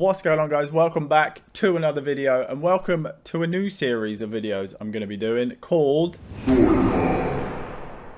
What's going on, guys? Welcome back to another video and welcome to a new series of videos I'm going to be doing called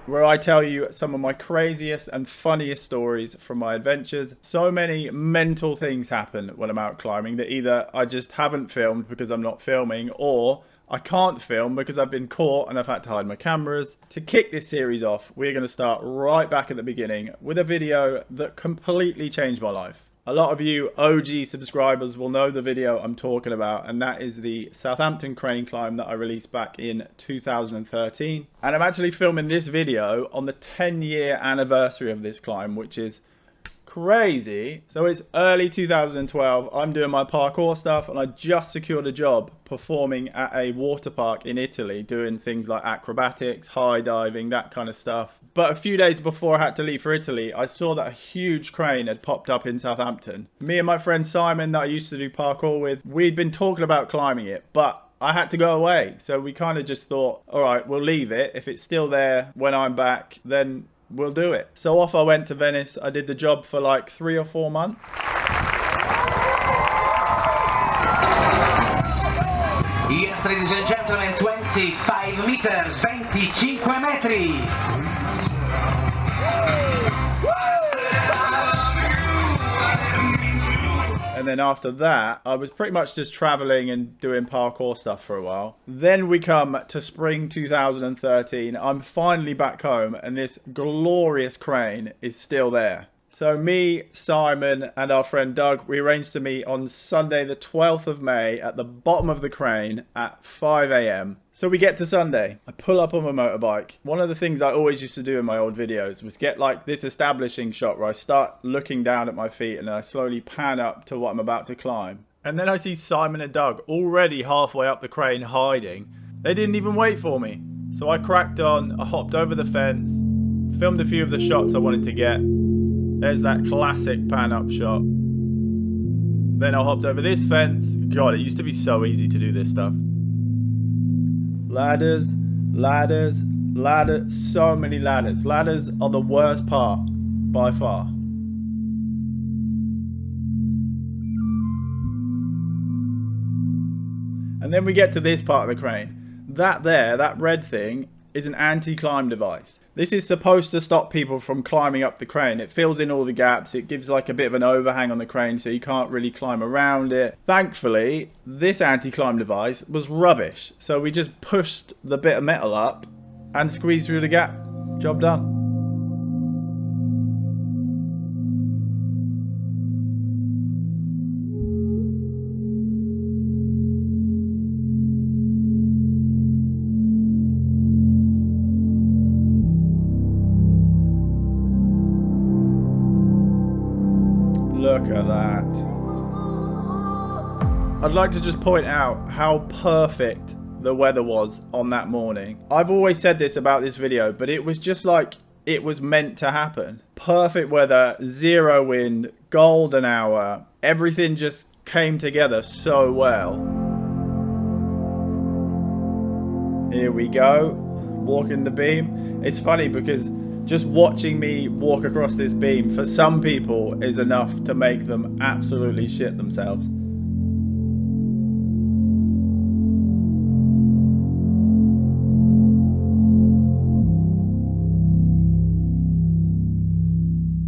where I tell you some of my craziest and funniest stories from my adventures. So many mental things happen when I'm out climbing that either I just haven't filmed because I'm not filming, or I can't film because I've been caught and I've had to hide my cameras. To kick this series off, we're going to start right back at the beginning with a video that completely changed my life. A lot of you OG subscribers will know the video I'm talking about, and that is the Southampton crane climb that I released back in 2013. And I'm actually filming this video on the 10-year anniversary of this climb, which is crazy. So it's early 2012. I'm doing my parkour stuff and I just secured a job performing at a water park in Italy, doing things like acrobatics, high diving, that kind of stuff. But a few days before I had to leave for Italy, I saw that a huge crane had popped up in Southampton. Me and my friend Simon, that I used to do parkour with, we'd been talking about climbing it, but I had to go away. So we kind of just thought, all right, we'll leave it. If it's still there when I'm back, then we'll do it. So off I went to Venice. I did the job for like 3 or 4 months. Yes, ladies and gentlemen, 25 meters, 25 metri. And then after that, I was pretty much just traveling and doing parkour stuff for a while. Then we come to spring 2013. I'm finally back home and this glorious crane is still there. So me, Simon, and our friend Doug, we arranged to meet on Sunday the 12th of May at the bottom of the crane at 5 AM. So we get to Sunday. I pull up on my motorbike. One of the things I always used to do in my old videos was get like this establishing shot where I start looking down at my feet and then I slowly pan up to what I'm about to climb. And then I see Simon and Doug already halfway up the crane hiding. They didn't even wait for me. So I cracked on, I hopped over the fence, filmed a few of the shots I wanted to get. There's that classic pan up shot. Then I hopped over this fence. God, it used to be so easy to do this stuff. Ladders, ladders, ladders, so many ladders. Ladders are the worst part by far. And then we get to this part of the crane. That there, that red thing, is an anti-climb device. This is supposed to stop people from climbing up the crane. It fills in all the gaps. It gives like a bit of an overhang on the crane so you can't really climb around it. Thankfully, this anti-climb device was rubbish. So we just pushed the bit of metal up and squeezed through the gap. Job done. Look at that. I'd like to just point out how perfect the weather was on that morning. I've always said this about this video, but it was just like it was meant to happen. Perfect weather, zero wind, golden hour. Everything just came together so well. Here we go, walking the beam. It's funny because just watching me walk across this beam for some people is enough to make them absolutely shit themselves.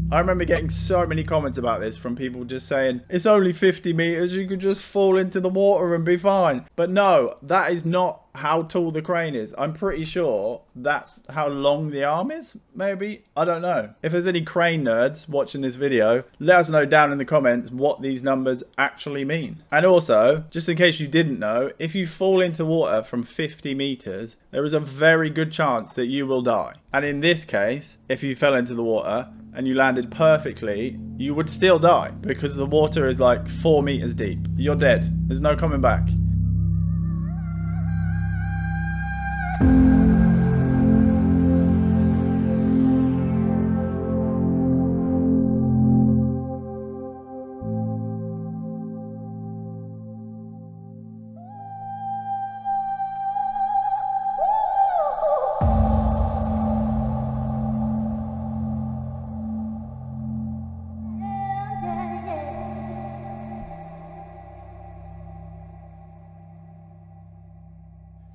I remember getting so many comments about this from people just saying, it's only 50 meters, you could just fall into the water and be fine. But no, that is not how tall the crane is. I'm pretty sure that's how long the arm is, maybe? I don't know. If there's any crane nerds watching this video, let us know down in the comments what these numbers actually mean. And also, just in case you didn't know, if you fall into water from 50 meters, there is a very good chance that you will die. And in this case, if you fell into the water and you landed perfectly, you would still die because the water is like 4 meters deep. You're dead. There's no coming back.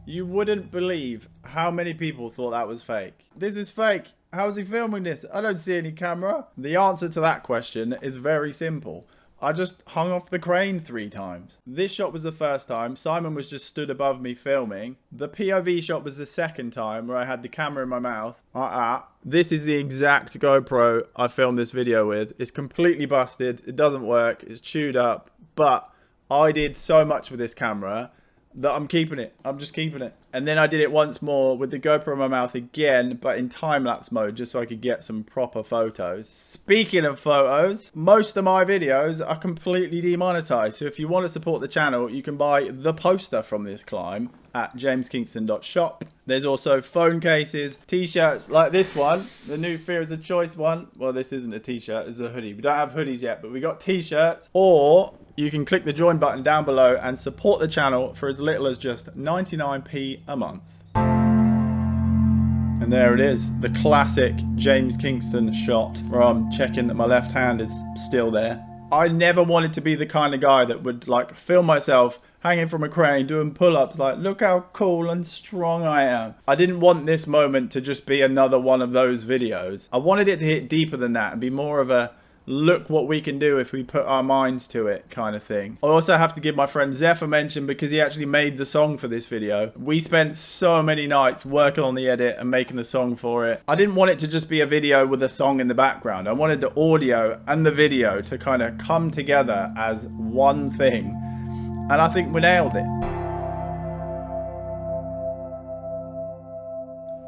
You wouldn't believe how many people thought that was fake. This is fake. How's he filming this? I don't see any camera. The answer to that question is very simple. I just hung off the crane 3 times. This shot was the first time. Simon was just stood above me filming. The POV shot was the second time where I had the camera in my mouth. This is the exact GoPro I filmed this video with. It's completely busted. It doesn't work. It's chewed up. But I did so much with this camera that I'm keeping it. I'm just keeping it. And then I did it once more with the GoPro in my mouth again, but in time-lapse mode, just so I could get some proper photos. Speaking of photos, most of my videos are completely demonetized. So if you want to support the channel, you can buy the poster from this climb at jameskingston.shop. There's also phone cases, t-shirts like this one, the new Fear is a Choice one. Well, this isn't a t-shirt, it's a hoodie. We don't have hoodies yet, but we got t-shirts. Or you can click the join button down below and support the channel for as little as just 99p a month. And there it is, the classic James Kingston shot where I'm checking that my left hand is still there. I never wanted to be the kind of guy that would like film myself hanging from a crane doing pull-ups like, look how cool and strong I am. I didn't want this moment to just be another one of those videos. I wanted it to hit deeper than that and be more of a look what we can do if we put our minds to it kind of thing. I also have to give my friend Zeph a mention because he actually made the song for this video. We spent so many nights working on the edit and making the song for it. I didn't want it to just be a video with a song in the background. I wanted the audio and the video to kind of come together as one thing. And I think we nailed it.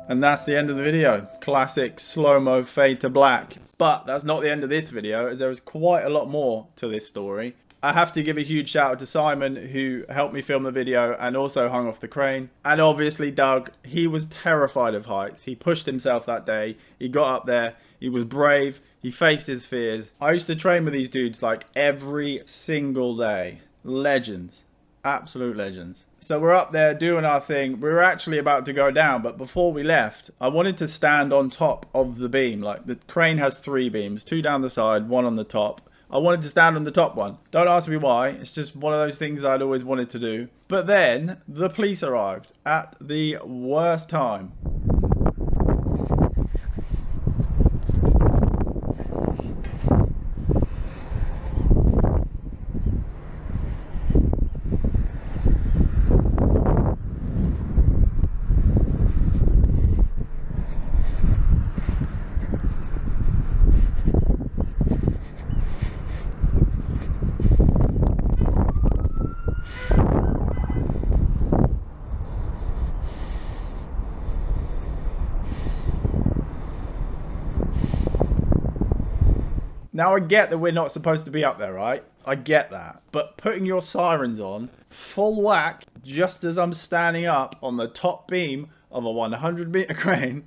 And that's the end of the video. Classic slow-mo fade to black. But that's not the end of this video, as there is quite a lot more to this story. I have to give a huge shout out to Simon, who helped me film the video and also hung off the crane. And obviously Doug, he was terrified of heights. He pushed himself that day. He got up there. He was brave. He faced his fears. I used to train with these dudes like every single day. Legends. Absolute legends. So we're up there doing our thing. We were actually about to go down, but before we left, I wanted to stand on top of the beam. Like, the crane has 3 beams, 2 down the side, 1 on the top. I wanted to stand on the top one. Don't ask me why. It's just one of those things I'd always wanted to do. But then the police arrived at the worst time. Now I get that we're not supposed to be up there, right? I get that. But putting your sirens on, full whack, just as I'm standing up on the top beam of a 100-meter crane,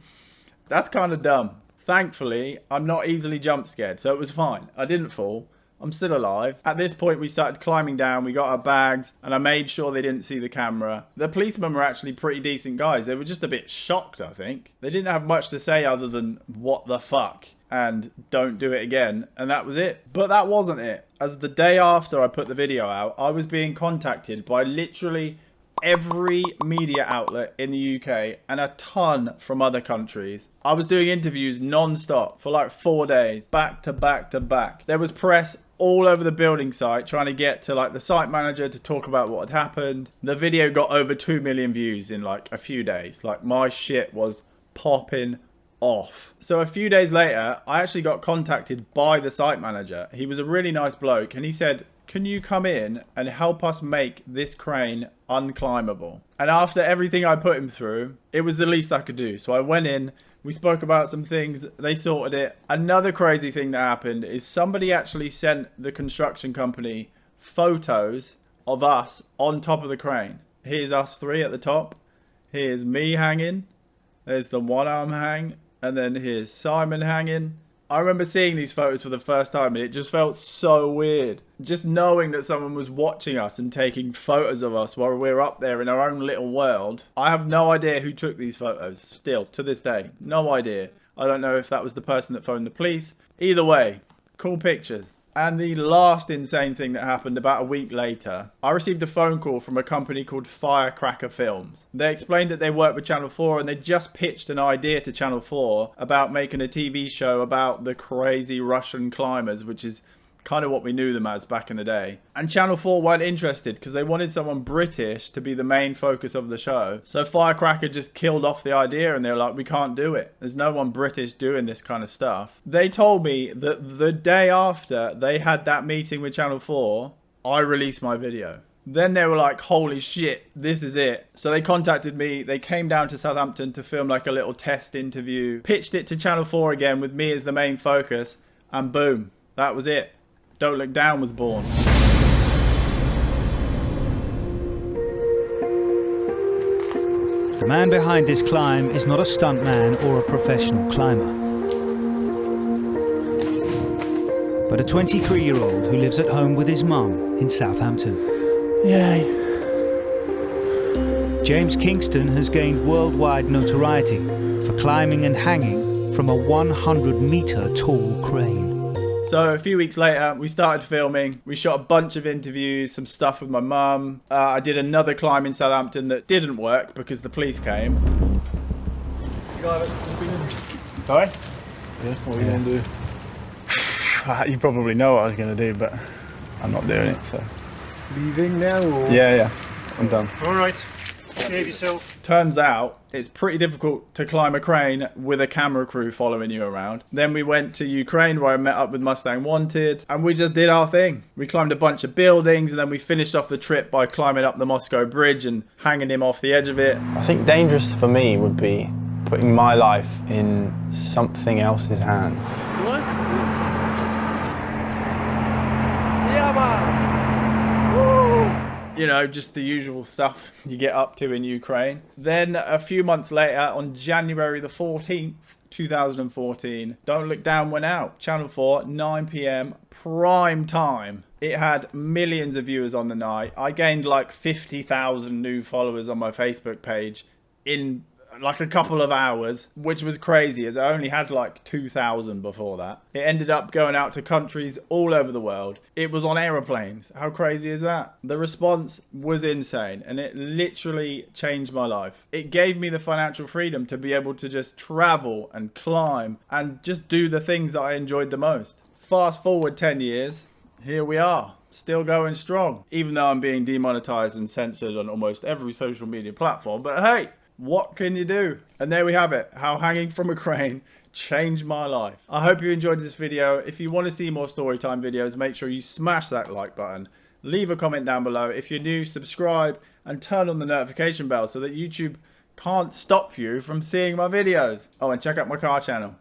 that's kind of dumb. Thankfully, I'm not easily jump scared, so it was fine. I didn't fall. I'm still alive. At this point, we started climbing down. We got our bags, and I made sure they didn't see the camera. The policemen were actually pretty decent guys. They were just a bit shocked, I think. They didn't have much to say other than, what the fuck? And don't do it again. And that was it. But that wasn't it. As the day after I put the video out, I was being contacted by literally every media outlet in the UK and a ton from other countries. I was doing interviews non-stop for like 4 days, back to back to back. There was press all over the building site trying to get to like the site manager to talk about what had happened. The video got over 2 million views in like a few days. Like, my shit was popping off. So a few days later, I actually got contacted by the site manager. He was a really nice bloke, and he said, can you come in and help us make this crane unclimbable? And after everything I put him through, it was the least I could do. So I went in, we spoke about some things, they sorted it. Another crazy thing that happened is somebody actually sent the construction company photos of us on top of the crane. Here's us 3 at the top. Here's me hanging. There's the one arm hang. And then here's Simon hanging. I remember seeing these photos for the first time, and it just felt so weird. Just knowing that someone was watching us and taking photos of us while we're up there in our own little world. I have no idea who took these photos, still, to this day. No idea. I don't know if that was the person that phoned the police. Either way, cool pictures. And the last insane thing that happened about a week later, I received a phone call from a company called Firecracker Films. They explained that they worked with Channel 4 and they just pitched an idea to Channel 4 about making a TV show about the crazy Russian climbers, which is kind of what we knew them as back in the day. And Channel 4 weren't interested because they wanted someone British to be the main focus of the show. So Firecracker just killed off the idea and they were like, we can't do it. There's no one British doing this kind of stuff. They told me that the day after they had that meeting with Channel 4, I released my video. Then they were like, holy shit, this is it. So they contacted me. They came down to Southampton to film like a little test interview, pitched it to Channel 4 again with me as the main focus, and boom, that was it. Don't Look Down was born. The man behind this climb is not a stuntman or a professional climber, but a 23-year-old who lives at home with his mum in Southampton. Yay. James Kingston has gained worldwide notoriety for climbing and hanging from a 100-metre tall crane. So a few weeks later, we started filming. We shot a bunch of interviews, some stuff with my mum. I did another climb in Southampton that didn't work because the police came. Sorry? Yeah, what are you going to do? You probably know what I was going to do, but I'm not doing it, so. Leaving now or? Yeah, I'm done. Alright, behave yourself. Turns out it's pretty difficult to climb a crane with a camera crew following you around. Then we went to Ukraine where I met up with Mustang Wanted and we just did our thing. We climbed a bunch of buildings and then we finished off the trip by climbing up the Moscow Bridge and hanging him off the edge of it. I think dangerous for me would be putting my life in something else's hands. What? Yeah, man! You know, just the usual stuff you get up to in Ukraine. Then a few months later, on January the 14th, 2014, Don't Look Down went out. Channel 4, 9 PM, prime time. It had millions of viewers on the night. I gained like 50,000 new followers on my Facebook page in like a couple of hours, which was crazy as I only had like 2,000 before that. It ended up going out to countries all over the world. It was on aeroplanes. How crazy is that? The response was insane and it literally changed my life. It gave me the financial freedom to be able to just travel and climb and just do the things that I enjoyed the most. Fast forward 10 years, here we are. Still going strong, even though I'm being demonetized and censored on almost every social media platform. But hey, what can you do? And there we have it, how hanging from a crane changed my life. I hope you enjoyed this video. If you want to see more storytime videos, make sure you smash that like button. Leave a comment down below. If you're new, subscribe and turn on the notification bell so that YouTube can't stop you from seeing my videos. Oh, and check out my car channel.